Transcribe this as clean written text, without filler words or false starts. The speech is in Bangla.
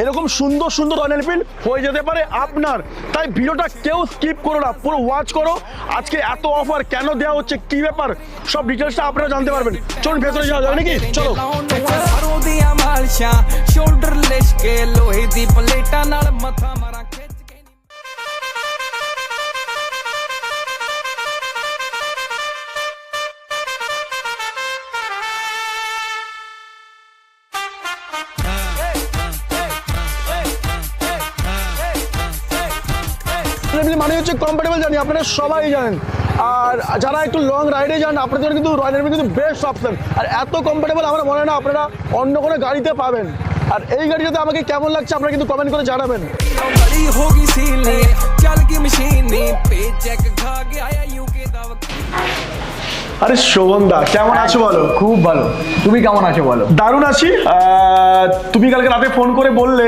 এরকম সুন্দর সুন্দর রয়্যাল এনফিল্ড হয়ে যেতে পারে আপনার। তাই ভিডিওটা কেউ স্কিপ করো না, পুরো ওয়াচ করো। আজকে এত অফার কেন দেওয়া হচ্ছে, কি ব্যাপার, সব ডিটেলসটা আপনারা জানতে পারবেন। চলুন ভেতরে যাওয়া যাবে নাকি, চলো। ਸ਼ੋਲਡਰ ਲਿਸ਼ ਕੇ ਲੋਹੇ ਦੀ ਪਲੇਟਾਂ ਨਾਲ ਮੱਥਾ ਮਾਰਾਂ ਖਿੱਚ ਕੇ মানে হচ্ছে কমফোর্টেবল জানি, আপনারা সবাই জানেন। আর যারা একটু লং রাইডে যান আপনাদের জন্য কিন্তু রয়্যাল এনফিল্ড কিন্তু বেস্ট অপশন। আর এত কমফোর্টেবল আমার মনে হয় না আপনারা অন্য কোনো গাড়িতে পাবেন। আর এই গাড়িটাতে আমাকে কেমন লাগছে আপনারা কিন্তু কমেন্ট করে জানাবেন। बड़ी होगी सीली चल की मशीनी पे चेक खा गया यूके दा আরে শোভনদা কেমন আছো বলো? খুব ভালো। তুমি কেমন আছো বলো? দারুণ আছি। তুমি কালকে রাতে ফোন করে বললে